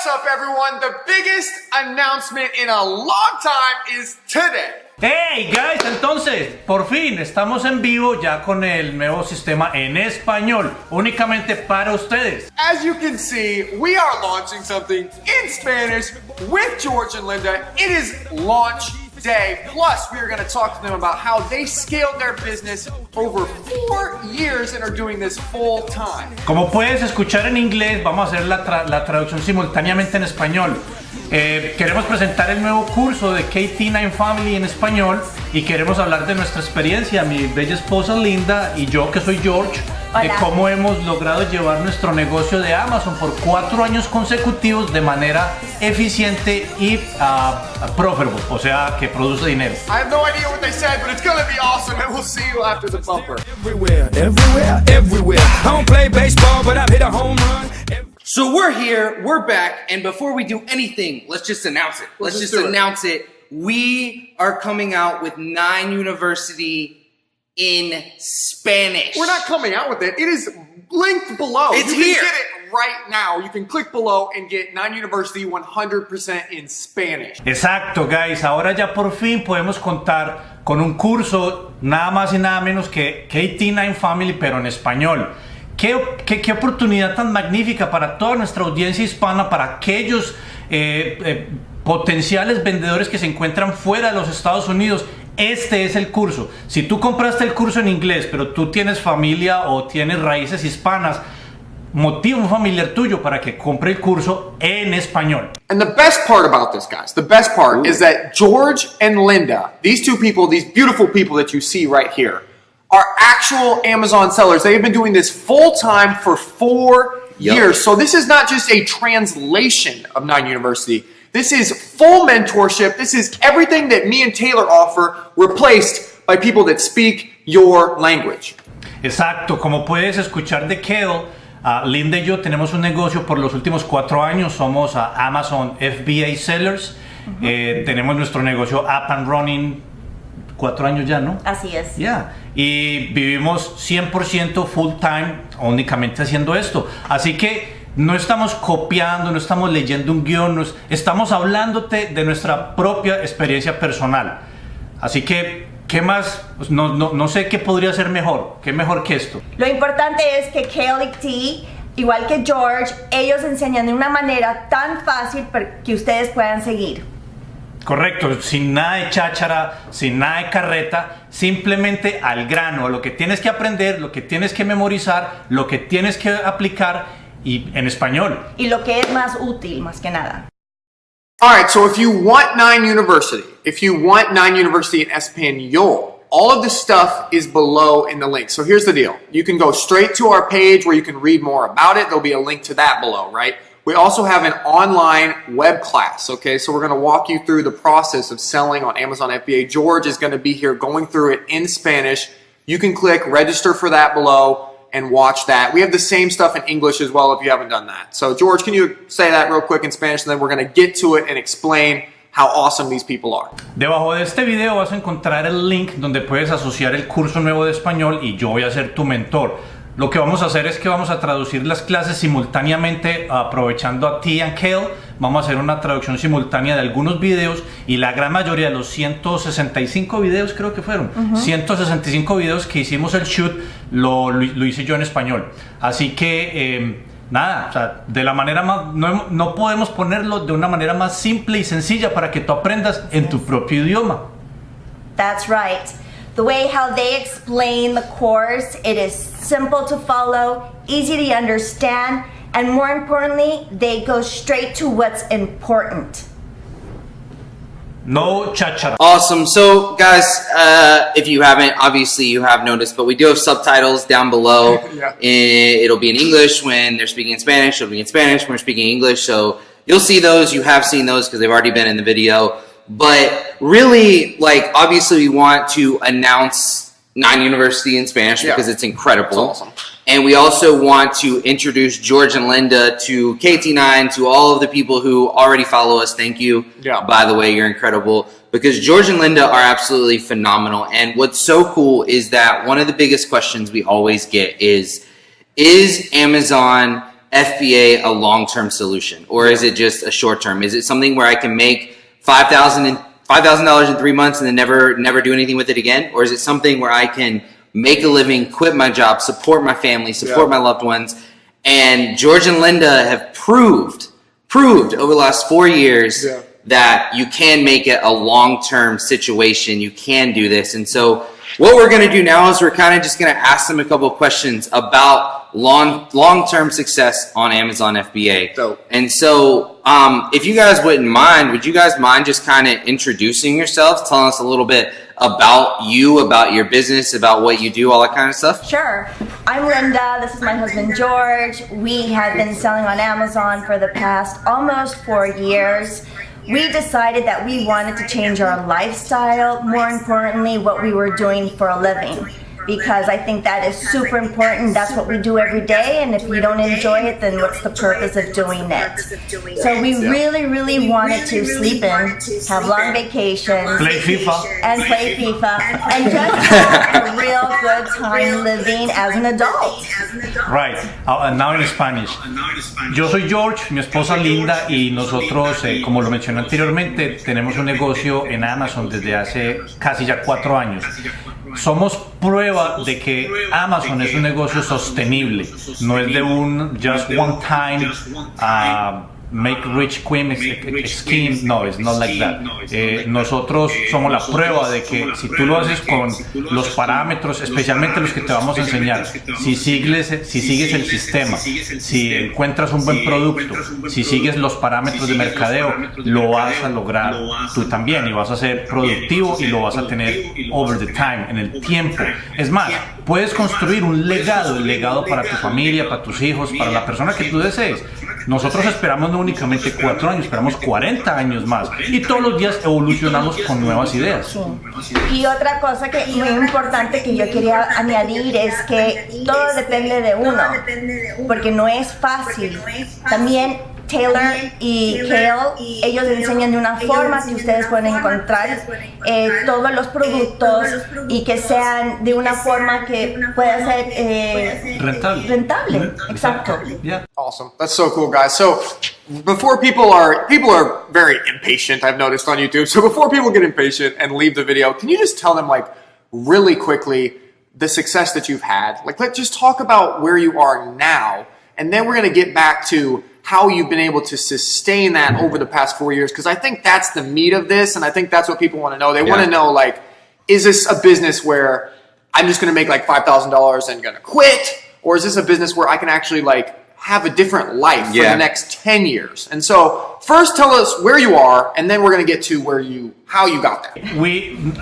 What's up, everyone? The biggest announcement in a long time is today. Hey guys, entonces, por fin estamos en vivo ya con el nuevo sistema en español, únicamente para ustedes. As you can see, we are launching something in Spanish with George and Linda. It is launch day. Plus, we are going to talk to them about how they scaled their business over 4 years and are doing this full time. Como puedes escuchar en inglés, vamos a hacer la traducción simultáneamente en español. Queremos presentar el nuevo curso de KT9 Family en español y queremos hablar de nuestra experiencia, mi bella esposa Linda y yo que soy George. Hola. De cómo hemos logrado llevar nuestro negocio de Amazon por 4 años consecutivos de manera eficiente y profitable, o sea, que produce dinero. I have no idea what they said, but it's going to be awesome, and we'll see you after the bumper. Everywhere. I don't play baseball, but I've hit a home run. So we're here, we're back, and before we do anything, let's just announce it. Let's just announce it. We are coming out with 9 University in Spanish. We're not coming out with it. It is linked below. It's you here. can get it right now. You can click below and get 9 University 100% in Spanish. Exacto, guys. Ahora ya por fin podemos contar con un curso nada más y nada menos que KT9 Family, pero en español. Qué oportunidad tan magnífica para toda nuestra audiencia hispana, para aquellos potenciales vendedores que se encuentran fuera de los Estados Unidos. Este es el curso. Si tú compraste el curso en inglés, pero tú tienes familia o tienes raíces hispanas, motiva un familiar tuyo para que compre el curso en español. And the best part about this, guys, the best part is that George and Linda, these two people, these beautiful people that you see right here, are actual Amazon sellers. They have been doing this full time for 4 years. So this is not just a translation of 9 University. This is full mentorship. This is everything that me and Taylor offer, replaced by people that speak your language. Exacto. Como puedes escuchar de Kale, Linda y yo tenemos un negocio por los últimos 4 años. Somos Amazon FBA sellers. Tenemos nuestro negocio up and running 4 años ya, ¿no? Así es. Y vivimos 100% full time únicamente haciendo esto. Así que no estamos copiando, no estamos leyendo un guión, estamos hablándote de nuestra propia experiencia personal. Así que, ¿qué más? Pues no sé qué podría ser mejor. ¿Qué mejor que esto? Lo importante es que Kale y T, igual que George, ellos enseñan de una manera tan fácil para que ustedes puedan seguir. Correcto, sin nada de cháchara, sin nada de carreta, simplemente al grano, lo que tienes que aprender, lo que tienes que memorizar, lo que tienes que aplicar y en español. Y lo que es más útil, más que nada. All right, so if you want 9 University, if you want 9 University in Español, all of the stuff is below in the link. So here's the deal. You can go straight to our page where you can read more about it. There'll be a link to that below, right? We also have an online web class, okay? So we're going to walk you through the process of selling on Amazon FBA. George is going to be here going through it in Spanish. You can click register for that below and watch that. We have the same stuff in English as well if you haven't done that. So George, can you say that real quick in Spanish, and then we're going to get to it and explain how awesome these people are. Debajo de este video vas a encontrar el link donde puedes asociar el curso nuevo de español y yo voy a ser tu mentor. Lo que vamos a hacer es que vamos a traducir las clases simultáneamente, aprovechando a T y Kale. Vamos a hacer una traducción simultánea de algunos videos y la gran mayoría de los 165 videos, creo que fueron, 165 videos que hicimos el shoot, lo hice yo en español. Así que, nada, o sea, de la manera más, no podemos ponerlo de una manera más simple y sencilla para que tú aprendas en tu propio idioma. That's right. The way how they explain the course, it is simple to follow, easy to understand, and more importantly, they go straight to what's important. No cháchara. Awesome. So, guys, if you haven't, obviously you have noticed, but we do have subtitles down below. It'll be in English when they're speaking in Spanish. It'll be in Spanish when we're speaking English. So you'll see those. You have seen those because they've already been in the video. But really, like, obviously we want to announce 9 University in Spanish because it's incredible. It's awesome. And we also want to introduce George and Linda to KT9, to all of the people who already follow us. Thank you. By the way, you're incredible. Because George and Linda are absolutely phenomenal. And what's so cool is that one of the biggest questions we always get is Amazon FBA a long-term solution, or is it just a short-term? Is it something where I can make $5,000 in 3 months and then never do anything with it again? Or is it something where I can make a living, quit my job, support my family, support my loved ones? And George and Linda have proved over the last 4 years that you can make it a long-term situation. You can do this. And so what we're going to do now is we're kind of just going to ask them a couple of questions about long-term success on Amazon FBA. Dope. And so if you guys wouldn't mind, would you guys mind just kind of introducing yourselves, telling us a little bit about you, about your business, about what you do, all that kind of stuff? Sure. I'm Linda. This is my husband, George. We have been selling on Amazon for the past almost 4 years. We decided that we wanted to change our lifestyle, more importantly, what we were doing for a living. Because I think that is super important. That's what we do every day, and if you don't enjoy it, then what's the purpose of doing it? So we really wanted to sleep in, have long vacations, Play FIFA. and just have a real good time living as an adult. Right, now in Spanish. Yo soy George, mi esposa Linda, y nosotros, como lo mencioné anteriormente, tenemos un negocio en Amazon desde hace casi ya 4 años. Somos prueba de que Amazon es un negocio sostenible, no es de un just one time make rich quick scheme, no, it's not like that. Nosotros somos la prueba de que si tú lo haces con los parámetros, especialmente los que te vamos a enseñar, si sigues el sistema, si encuentras un buen producto, si sigues los parámetros de mercadeo, lo vas a lograr tú también y vas a ser productivo y lo vas a tener over the time, en el tiempo. Es más, puedes construir un legado para tu familia, para tus hijos, para la persona que tú desees. Nosotros esperamos no únicamente 4 años, esperamos 40 años más y todos los días evolucionamos con nuevas ideas. Sí. Y otra cosa que muy importante que yo quería añadir es que todo depende de uno, porque no es fácil. También Taylor y Kale, ellos enseñan de una forma que ustedes pueden encontrar todos los productos y que sean de una forma que pueda ser rentable. Exacto. Yeah. Awesome. That's so cool, guys. So before people are very impatient, I've noticed on YouTube. So before people get impatient and leave the video, can you just tell them like really quickly the success that you've had? Like let's just talk about where you are now, and then we're going to get back to how you've been able to sustain that over the past 4 years, because I think that's the meat of this, and I think that's what people want to know. They want to know, like, is this a business where I'm just going to make like $5,000 and going to quit, or is this a business where I can actually like have a different life for the next 10 years? And so first tell us where you are, and then we're going to get to how you got there.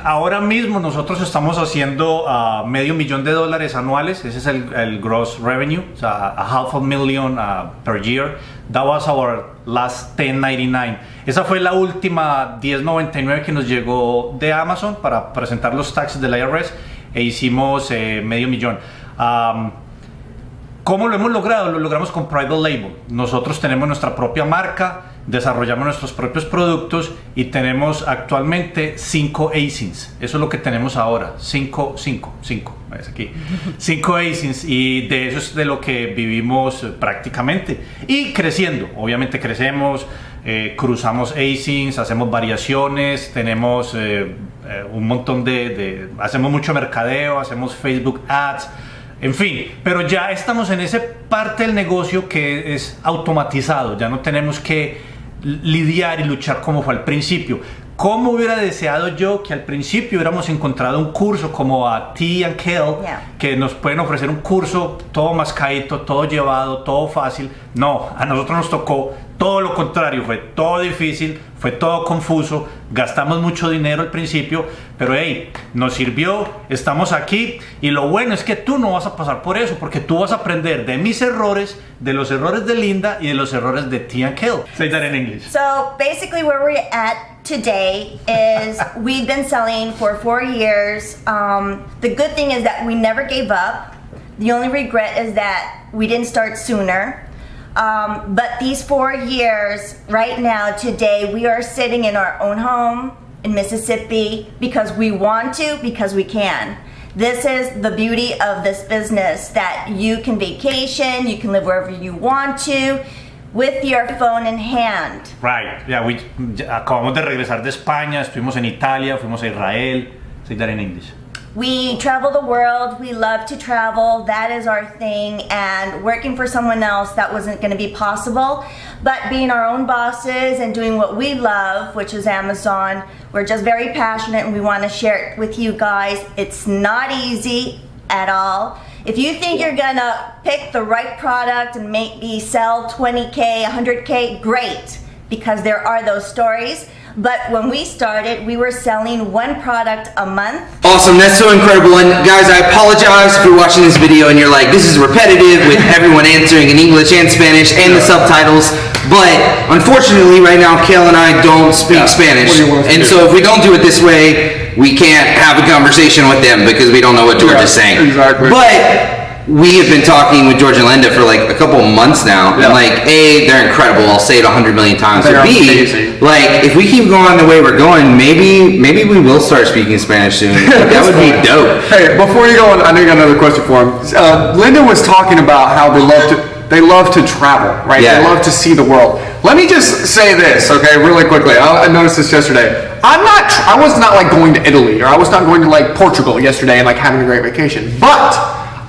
Ahora mismo nosotros estamos haciendo $500,000 anuales. Ese es el gross revenue, o sea, $500,000 per year. That was our last 1099. Esa fue la última 1099 que nos llegó de Amazon para presentar los taxes del IRS, e hicimos $500,000. ¿Cómo lo hemos logrado? Lo logramos con private label. Nosotros tenemos nuestra propia marca, desarrollamos nuestros propios productos y tenemos actualmente 5 ASINs. Eso es lo que tenemos ahora. 5, es aquí. 5 ASINs, y de eso es de lo que vivimos prácticamente. Y creciendo, obviamente crecemos, cruzamos ASINs, hacemos variaciones, tenemos un montón hacemos mucho mercadeo, hacemos Facebook Ads. En fin, pero ya estamos en esa parte del negocio que es automatizado, ya no tenemos que lidiar y luchar como fue al principio. ¿Cómo hubiera deseado yo que al principio hubiéramos encontrado un curso como a T y Kale, que nos pueden ofrecer un curso todo mascadito, todo llevado, todo fácil? No, a nosotros nos tocó todo lo contrario, fue todo difícil, fue todo confuso, gastamos mucho dinero al principio, pero hey, nos sirvió, estamos aquí, y lo bueno es que tú no vas a pasar por eso, porque tú vas a aprender de mis errores, de los errores de Linda y de los errores de T and Kale. Say that in English. So basically where we're at today is we've been selling for 4 years. The good thing is that we never gave up. The only regret is that we didn't start sooner. But these 4 years, right now, today, we are sitting in our own home in Mississippi because we want to, because we can. This is the beauty of this business, that you can vacation, you can live wherever you want to, with your phone in hand. Right, yeah, acabamos de regresar de España, estuvimos en Italia, fuimos a Israel. Say that in English. We travel the world, we love to travel, that is our thing, and working for someone else, that wasn't going to be possible. But being our own bosses and doing what we love, which is Amazon, we're just very passionate and we want to share it with you guys. It's not easy at all. If you think you're gonna pick the right product and maybe sell 20K, 100K, great, because there are those stories. But when we started, we were selling one product a month. Awesome, that's so incredible. And guys, I apologize if you're watching this video and you're like, this is repetitive with everyone answering in English and Spanish and the subtitles. But unfortunately, right now, Kale and I don't speak Spanish. And so if we don't do it this way, we can't have a conversation with them because we don't know what George is saying. Exactly. But we have been talking with George and Linda for like a couple months now. And like, A, they're incredible. I'll say it 100 million times. But B, amazing. like, if we keep going the way we're going, maybe we will start speaking Spanish soon. That would be dope. Hey, before you go on, I know you got another question for him. Linda was talking about how they love to travel, right? Yeah. They love to see the world. Let me just say this, okay, really quickly. I noticed this yesterday. I was not like going to Italy, or I was not going to like Portugal yesterday and like having a great vacation. But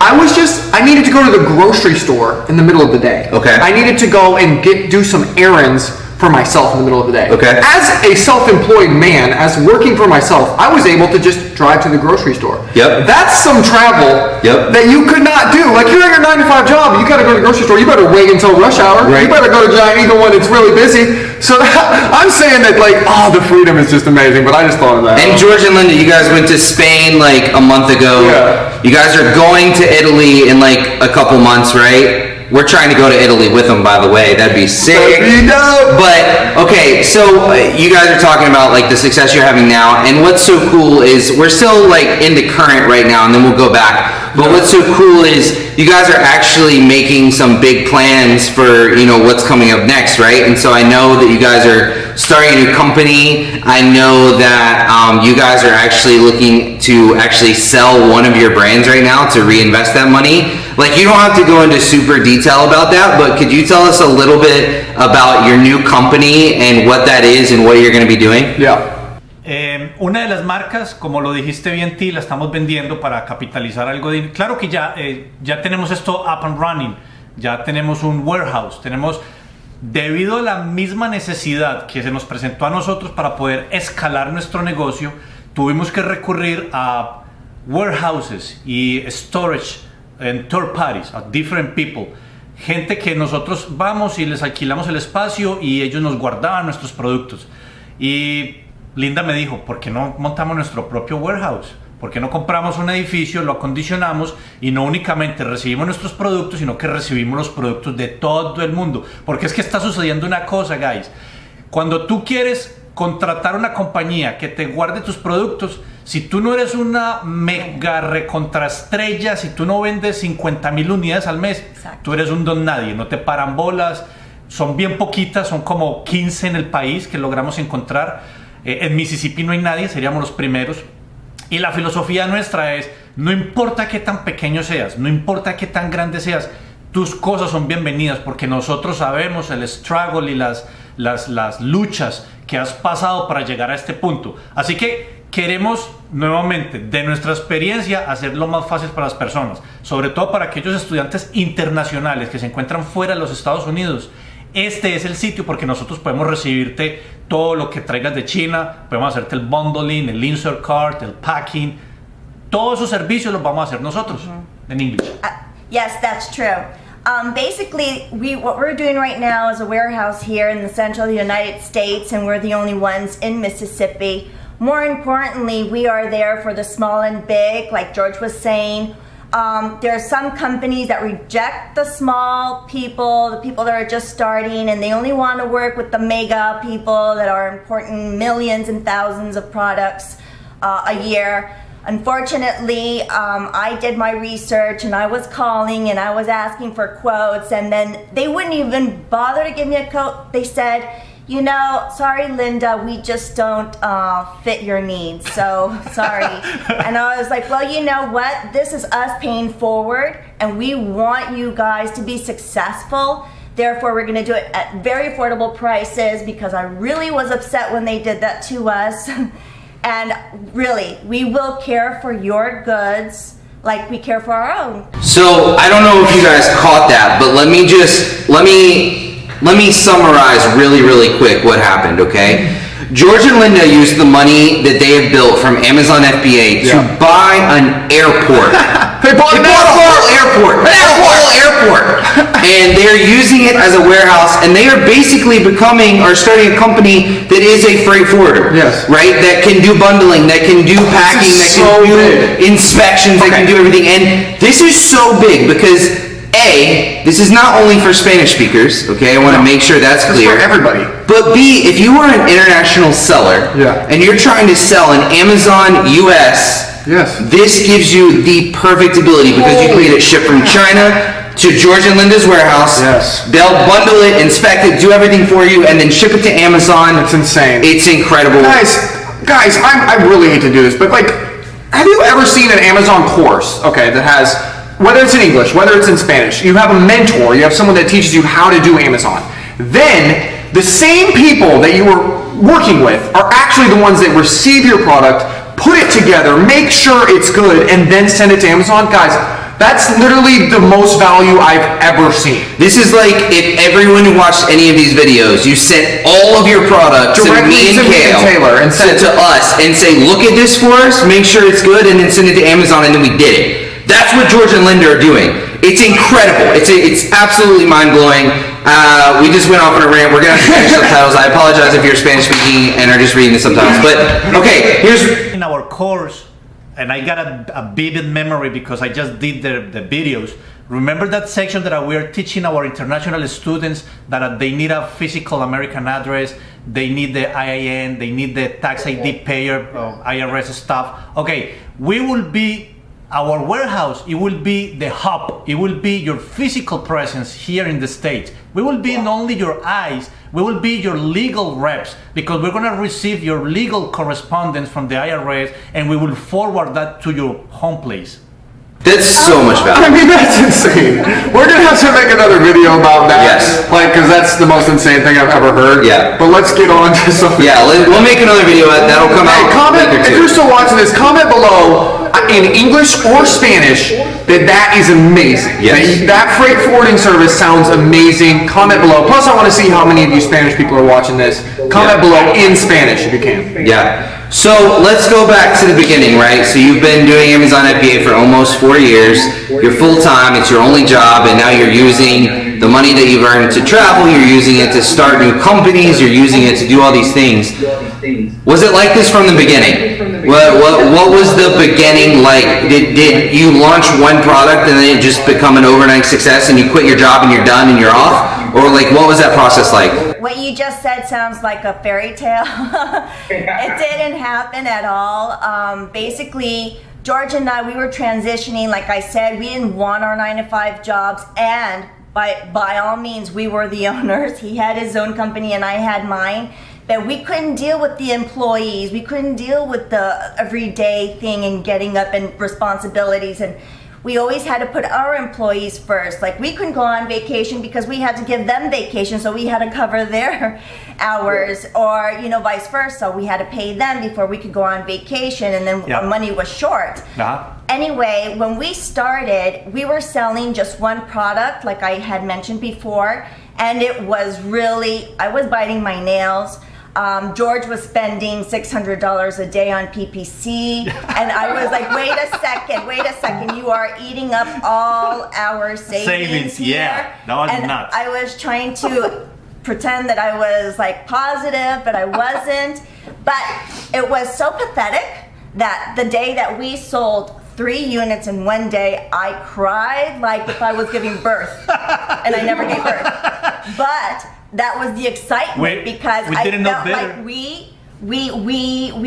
I needed to go to the grocery store in the middle of the day. Okay. I needed to go and do some errands for myself in the middle of the day. Okay. As a self-employed man, as working for myself, I was able to just drive to the grocery store. Yep. That's some travel that you could not do. Like, you're at your 9-to-5 job, you gotta go to the grocery store, you better wait until rush hour. Right. You better go to Giant Eagle when it's really busy. So I'm saying that, like, the freedom is just amazing, but I just thought of that. And George and Linda, you guys went to Spain like a month ago. Yeah. You guys are going to Italy in like a couple months, right? We're trying to go to Italy with them, by the way. That'd be sick. That'd be dope. But, okay, so you guys are talking about like the success you're having now. And what's so cool is we're still like in the current right now, and then we'll go back. But what's so cool is you guys are actually making some big plans for, you know, what's coming up next, right? And so I know that you guys are starting a new company. I know that you guys are actually looking to actually sell one of your brands right now to reinvest that money. Like, you don't have to go into super detail about that, but could you tell us a little bit about your new company and what that is and what you're going to be doing? Yeah. Una de las marcas, como lo dijiste bien, T, la estamos vendiendo para capitalizar algo de... Claro que ya tenemos esto up and running, ya tenemos un warehouse, debido a la misma necesidad que se nos presentó a nosotros para poder escalar nuestro negocio, tuvimos que recurrir a warehouses y storage en third parties, a different people, gente que nosotros vamos y les alquilamos el espacio y ellos nos guardaban nuestros productos. Y Linda me dijo, ¿por qué no montamos nuestro propio warehouse? ¿Por qué no compramos un edificio, lo acondicionamos y no únicamente recibimos nuestros productos, sino que recibimos los productos de todo el mundo? Porque es que está sucediendo una cosa, guys. Cuando tú quieres contratar una compañía que te guarde tus productos, si tú no eres una mega recontraestrella, si tú no vendes 50,000 unidades al mes, exacto, tú eres un don nadie, no te paran bolas, son bien poquitas, son como 15 en el país que logramos encontrar. En Mississippi no hay nadie, seríamos los primeros. Y la filosofía nuestra es, no importa qué tan pequeño seas, no importa qué tan grande seas, tus cosas son bienvenidas, porque nosotros sabemos el struggle y las luchas que has pasado para llegar a este punto. Así que queremos nuevamente, de nuestra experiencia, hacerlo más fácil para las personas, sobre todo para aquellos estudiantes internacionales que se encuentran fuera de los Estados Unidos. Este es el sitio porque nosotros podemos recibirte todo lo que traigas de China, podemos hacerte el bundling, el insert cart, el packing, todos esos servicios los vamos a hacer nosotros en inglés. Yes, that's true. Basically, what we're doing right now is a warehouse here in the central United States, and we're the only ones in Mississippi. More importantly, we are there for the small and big, like George was saying. There are some companies that reject the small people, the people that are just starting, and they only want to work with the mega people that are importing millions and thousands of products a year. Unfortunately, I did my research and I was calling and I was asking for quotes, and then they wouldn't even bother to give me a quote. They said, you know, sorry, Linda, we just don't fit your needs. So sorry. And I was like, well, you know what? This is us paying forward, and we want you guys to be successful. Therefore, we're going to do it at very affordable prices, because I really was upset when they did that to us. And really, we will care for your goods like we care for our own. So I don't know if you guys caught that, but let me summarize really quick what happened, okay? George and Linda used the money that they have built from Amazon FBA to buy an airport. They bought a whole airport. And they're using it as a warehouse, and they are basically starting a company that is a freight forwarder. Yes. Right? That can do bundling, that can do packing, that can do inspections, that can do everything. And this is so big because this is not only for Spanish speakers, okay? I want to make sure that's clear. It's for everybody. But B, if you are an international seller and you're trying to sell in Amazon US, this gives you the perfect ability, because you can get it shipped from China to George and Linda's warehouse. Yes. They'll bundle it, inspect it, do everything for you, and then ship it to Amazon. It's insane. It's incredible. Guys, I really hate to do this, but like, have you ever seen an Amazon course, that has, whether it's in English, whether it's in Spanish, you have a mentor, you have someone that teaches you how to do Amazon. Then, the same people that you were working with are actually the ones that receive your product, put it together, make sure it's good, and then send it to Amazon. Guys, that's literally the most value I've ever seen. This is like if everyone who watched any of these videos, you sent all of your products directly to me and Taylor and sent it to us and say, look at this for us, make sure it's good, and then send it to Amazon, and then we did it. That's what George and Linda are doing. It's incredible. It's absolutely mind-blowing. We just went off on a rant. We're going to have Spanish subtitles. I apologize if you're Spanish speaking and are just reading the subtitles. But, okay, here's... In our course, and I got a vivid memory because I just did the videos. Remember that section that we are teaching our international students that they need a physical American address, they need the IIN, they need the tax ID payer, IRS stuff. Okay, we will be... Our warehouse, it will be the hub. It will be your physical presence here in the States. We will be not only your eyes, we will be your legal reps, because we're going to receive your legal correspondence from the IRS, and we will forward that to your home place. That's so much value. I mean, that's insane. We're going to have to make another video about that. Yes. Because that's the most insane thing I've ever heard. Yeah. But let's get on to something. Yeah, we'll make another video. That'll come out. Comment, if you're still watching this, comment below in English or Spanish that is amazing. Yes. That freight forwarding service sounds amazing. Comment below. Plus, I want to see how many of you Spanish people are watching this. Comment below in Spanish if you can. Yeah. So let's go back to the beginning, right? So you've been doing Amazon FBA for almost 4 years. You're full-time, it's your only job, and now you're using the money that you've earned to travel, you're using it to start new companies, you're using it to do all these things. Was it like this from the beginning? What was the beginning like? Did you launch one product and then it just become an overnight success and you quit your job and you're done and you're off? Or like, what was that process like? What you just said sounds like a fairy tale. It didn't happen at all. Basically, George and I, we were transitioning. Like I said, we didn't want our 9-to-5 jobs, and by all means, we were the owners. He had his own company and I had mine. But we couldn't deal with the employees. We couldn't deal with the everyday thing and getting up and responsibilities. And we always had to put our employees first. Like, we couldn't go on vacation because we had to give them vacation, so we had to cover their hours, or vice versa. We had to pay them before we could go on vacation, and then our money was short. Anyway, when we started, we were selling just one product, like I had mentioned before, and it was really, I was biting my nails. George was spending $600 a day on PPC, and I was like, wait a second, you are eating up all our savings here. Yeah, that was and nuts. I was trying to pretend that I was like positive, but I wasn't. But it was so pathetic that the day that we sold 3 units in one day, I cried like if I was giving birth, and I never gave birth. But that was the excitement, because I felt like we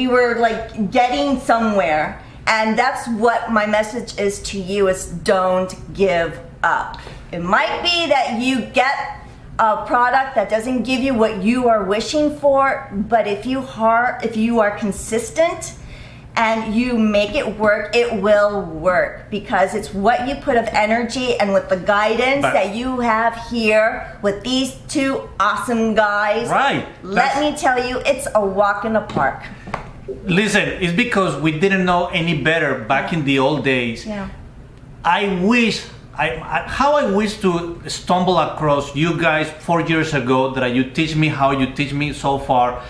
were like getting somewhere. And that's what my message is to you, is don't give up. It might be that you get a product that doesn't give you what you are wishing for, but if you are consistent and you make it work, it will work, because it's what you put of energy and with the guidance that you have here with these two awesome guys. Right. Let me tell you, it's a walk in the park. Listen, it's because we didn't know any better back in the old days. Yeah. I wish to stumble across you guys 4 years ago that you teach me how you teach me so far.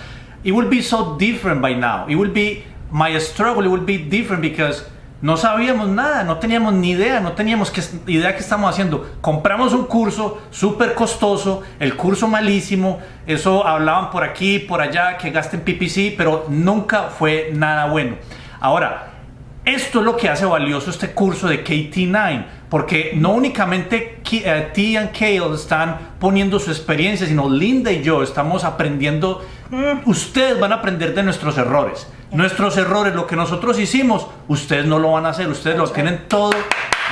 It would be so different by now. It would be my struggle. It would be different because no sabíamos nada, no teníamos ni idea, no teníamos idea qué estamos haciendo. Compramos un curso súper costoso, el curso malísimo, eso hablaban por aquí, por allá, que gasten PPC, pero nunca fue nada bueno. Ahora, esto es lo que hace valioso este curso de KT9, porque no únicamente T y Kale están poniendo su experiencia, sino Linda y yo estamos aprendiendo. Ustedes van a aprender de nuestros errores. Nuestros errores, lo que nosotros hicimos, ustedes no lo van a hacer. Ustedes lo tienen todo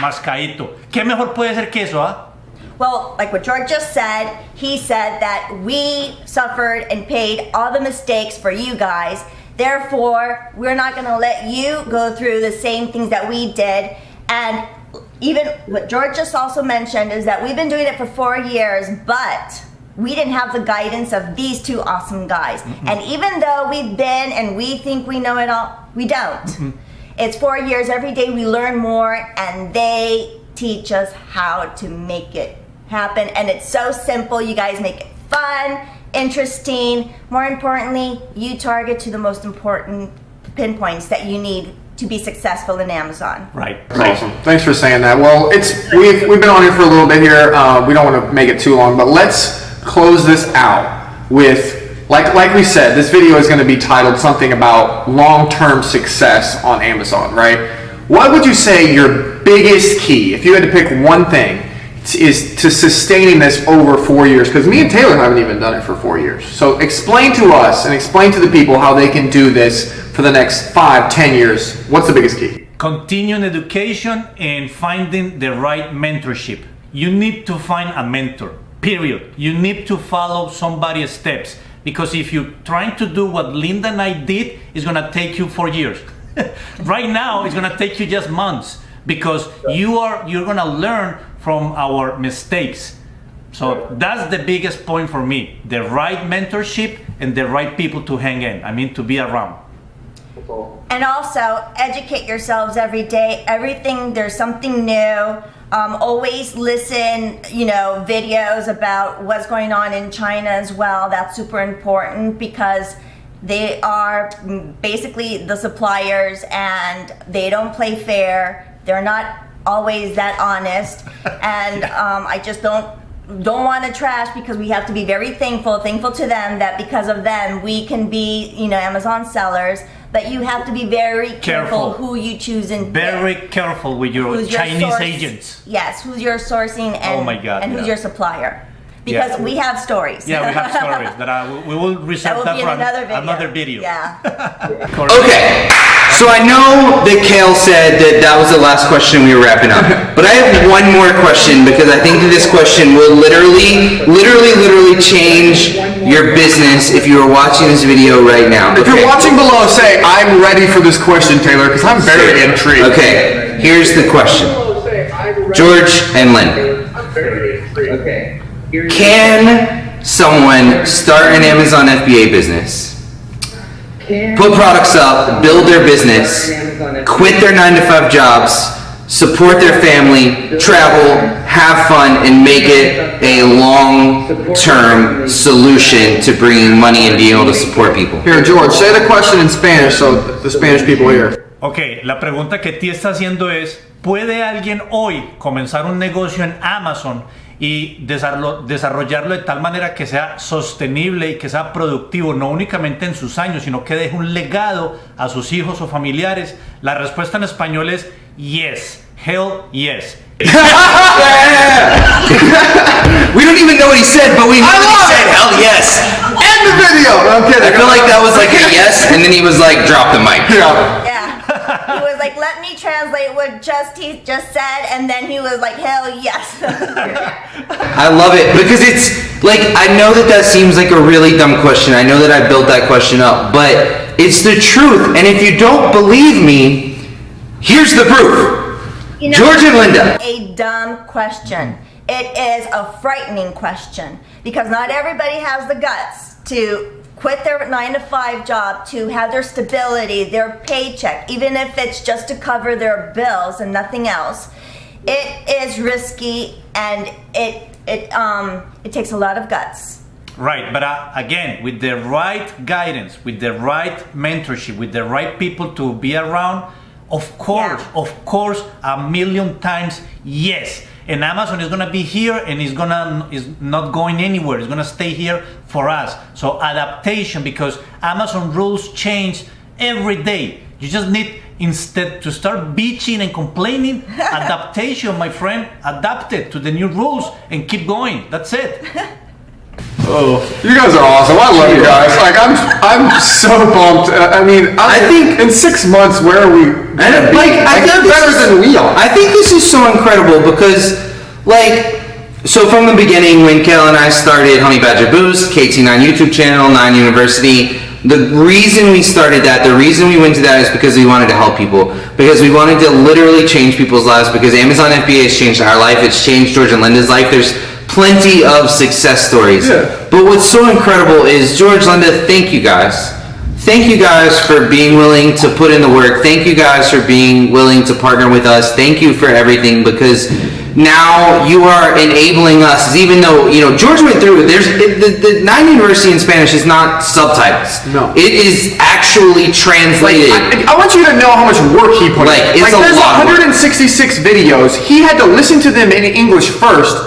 mascadito. ¿Qué mejor puede ser que eso, ah? Well, like what George just said, he said that we suffered and paid all the mistakes for you guys. Therefore, we're not going to let you go through the same things that we did. And even what George just also mentioned is that we've been doing it for 4 years, but we didn't have the guidance of these two awesome guys. Mm-hmm. And even though we've been and we think we know it all, we don't. Mm-hmm. It's 4 years. Every day we learn more, and they teach us how to make it happen. And it's so simple. You guys make it fun, interesting. More importantly, you target to the most important pinpoints that you need to be successful in Amazon. Right. Awesome. Thanks for saying that. Well, we've been on here for a little bit here. We don't want to make it too long, but let's close this out with, like we said, this video is going to be titled something about long-term success on Amazon, right? What would you say your biggest key, if you had to pick one thing, is to sustaining this over 4 years? Because me and Taylor haven't even done it for 4 years. So explain to us and explain to the people how they can do this for the next 5-10 years. What's the biggest key? Continuing education and finding the right mentorship. You need to find a mentor, period. You need to follow somebody's steps, because if you're trying to do what Linda and I did, it's gonna take you 4 years. Right now, it's gonna take you just months, because you're gonna learn from our mistakes. So that's the biggest point for me: the right mentorship and the right people to hang in. I mean, to be around. And also educate yourselves every day. Everything, there's something new. Always listen, videos about what's going on in China as well. That's super important, because they are basically the suppliers and they don't play fair. They're not always that honest. And I just don't want to trash, because we have to be very thankful to them, that because of them we can be Amazon sellers. But you have to be very careful who you choose and very careful with your Chinese agents. Yes, who's your sourcing and who's your supplier. Because we have stories. Yeah, we have stories that we will reserve that for another video. Yeah. Okay, so I know that Kale said that was the last question we were wrapping up. But I have one more question, because I think that this question will literally change your business if you are watching this video right now. If you're watching below, say, I'm ready for this question, Taylor, because I'm very intrigued. Okay, here's the question. George and Lynn. Okay. Can someone start an Amazon FBA business, put products up, build their business, quit their 9-to-5 jobs, support their family, travel, have fun, and make it a long-term solution to bringing money and being able to support people? Here, George, say the question in Spanish so the Spanish people hear. Ok, la pregunta que T está haciendo es: ¿puede alguien hoy comenzar un negocio en Amazon y desarrollarlo de tal manera que sea sostenible y que sea productivo, no únicamente en sus años, sino que deje un legado a sus hijos o familiares? La respuesta en español es yes. Hell yes. We don't even know what he said, but we know he said hell yes. End the video. No, I'm kidding. I feel like that was like a yes, and then he was like, drop the mic. Yeah. He was like, let me translate what he just said, and then he was like, hell yes. I love it because it's like, I know that seems like a really dumb question. I know that I built that question up, but it's the truth. And if you don't believe me, here's the proof. You know, George and Linda. A dumb question. It is a frightening question because not everybody has the guts to quit their 9-to-5 job, to have their stability, their paycheck, even if it's just to cover their bills and nothing else. It is risky, and it takes a lot of guts. Right, but again, with the right guidance, with the right mentorship, with the right people to be around, of course, a million times yes. And Amazon is gonna be here, and is not going anywhere. It's gonna stay here for us. So adaptation, because Amazon rules change every day. You just need, instead to start bitching and complaining, adaptation, my friend. Adapt it to the new rules and keep going. That's it. Oh, you guys are awesome. I love you guys. Like, I'm so pumped. I mean, I think in 6 months, where are we? I think better than we are. I think this is so incredible because, like, so from the beginning, when Kayla and I started Honey Badger Boost, KT9 YouTube channel, 9 University, the reason we started that, the reason we went to that is because we wanted to help people. Because we wanted to literally change people's lives. Because Amazon FBA has changed our life. It's changed George and Linda's life. There's plenty of success stories. Yeah. But what's so incredible is, George, Linda, thank you guys. Thank you guys for being willing to put in the work. Thank you guys for being willing to partner with us. Thank you for everything, because now you are enabling us, even though, you know, George went through it. The 9 University in Spanish is not subtitles. No. It is actually translated. I want you to know how much work he put in. It's there's a lot of work. 166 videos. He had to listen to them in English first.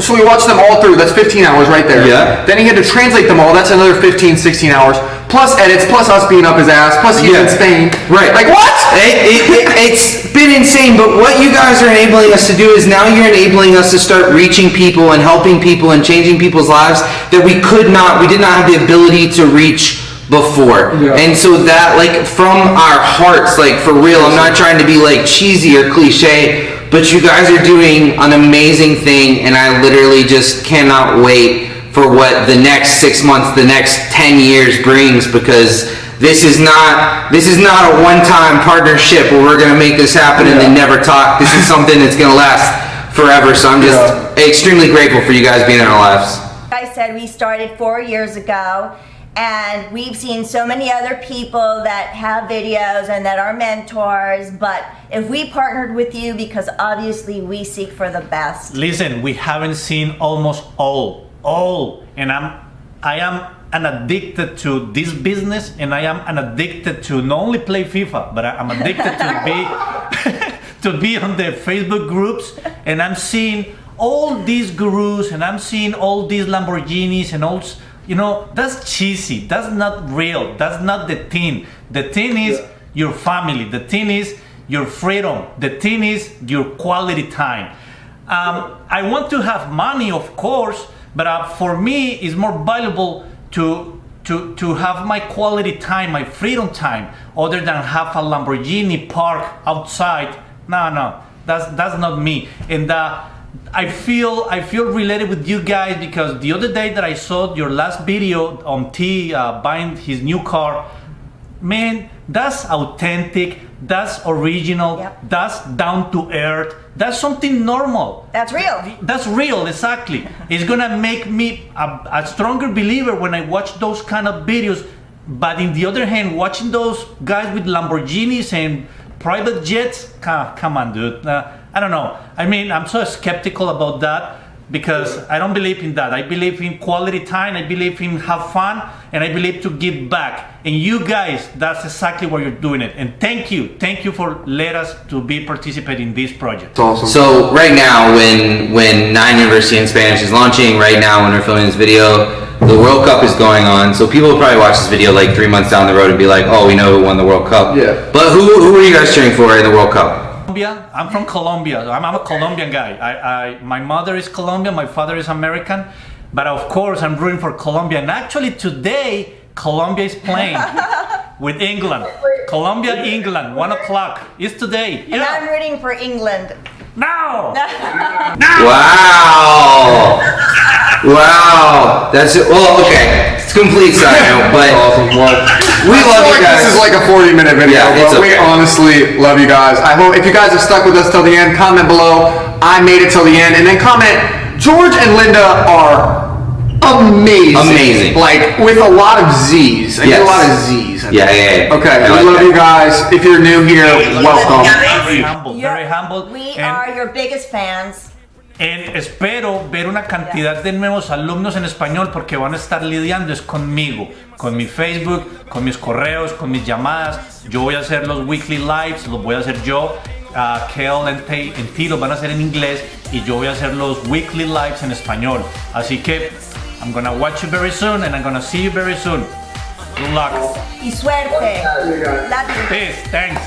So we watched them all through. That's 15 hours right there. Yeah. Then he had to translate them all. That's another 15, 16 hours. Plus edits, plus us being up his ass, plus he's in Spain. Right. Like, what? It's been insane, but what you guys are enabling us to do is now you're enabling us to start reaching people and helping people and changing people's lives that we did not have the ability to reach before. Yeah. And so that, like, from our hearts, like, for real, I'm not trying to be like cheesy or cliche, but you guys are doing an amazing thing, and I literally just cannot wait for what the next 6 months, the next 10 years brings, because this is not a one-time partnership where we're going to make this happen and then never talk. This is something that's going to last forever. So I'm just extremely grateful for you guys being in our lives. I said we started 4 years ago, and we've seen so many other people that have videos and that are mentors, but if we partnered with you, because obviously we seek for the best. Listen, we haven't seen almost all, and I am an addicted to this business, and I am an addicted to not only play FIFA, but I'm addicted to be on the Facebook groups, and I'm seeing all these gurus, and I'm seeing all these Lamborghinis and all, you know, that's cheesy. That's not real. That's not the thing. The thing is your family. The thing is your freedom. The thing is your quality time. I want to have money, of course, but for me, it's more valuable to have my quality time, my freedom time, other than have a Lamborghini park outside. No, that's not me. And I feel related with you guys, because the other day that I saw your last video on T buying his new car, man, that's authentic, that's original, that's down to earth, that's something normal. That's real. That's real, exactly. It's gonna make me a stronger believer when I watch those kind of videos. But in the other hand, watching those guys with Lamborghinis and private jets, come on, dude. I don't know. I mean, I'm so skeptical about that, because I don't believe in that. I believe in quality time, I believe in have fun, and I believe to give back. And you guys, that's exactly why you're doing it. And thank you for letting us to be participating in this project. It's awesome. So right now, when 9 University in Spanish is launching, right now when we're filming this video, the World Cup is going on. So people will probably watch this video like 3 months down the road and be like, oh, we know who won the World Cup. Yeah. But who are you guys cheering for in the World Cup? I'm from Colombia. I'm a Colombian guy. My mother is Colombian, my father is American, but of course I'm rooting for Colombia. And actually today, Colombia is playing with England. Colombia, England, 1 o'clock. It's today. And I'm Yeah. rooting for England. Now. Wow. Wow. That's it. Well, okay. It's a complete side note, but Awesome. Well, we love you guys. This is like a 40-minute video, Yeah, it's but we okay. honestly love you guys. I hope if you guys have stuck with us till the end, comment below. I made it till the end, and then comment. George and Linda are amazing. Amazing. Like with a lot of Z's. I get a Yes. lot of Z's. Yeah, yeah, yeah. Okay, I we like love that. you guys. If you're new here, welcome. Very humble, very humble. We And- are your biggest fans. Espero ver una cantidad de nuevos alumnos en español porque van a estar lidiando es conmigo, con mi Facebook, con mis correos, con mis llamadas. Yo voy a hacer los weekly lives, los voy a hacer yo. Kel en ti los van a hacer en inglés y yo voy a hacer los weekly lives en español. Así que I'm gonna watch you very soon and I'm gonna see you very soon. Good luck. Y suerte. Love you. Peace. Thanks.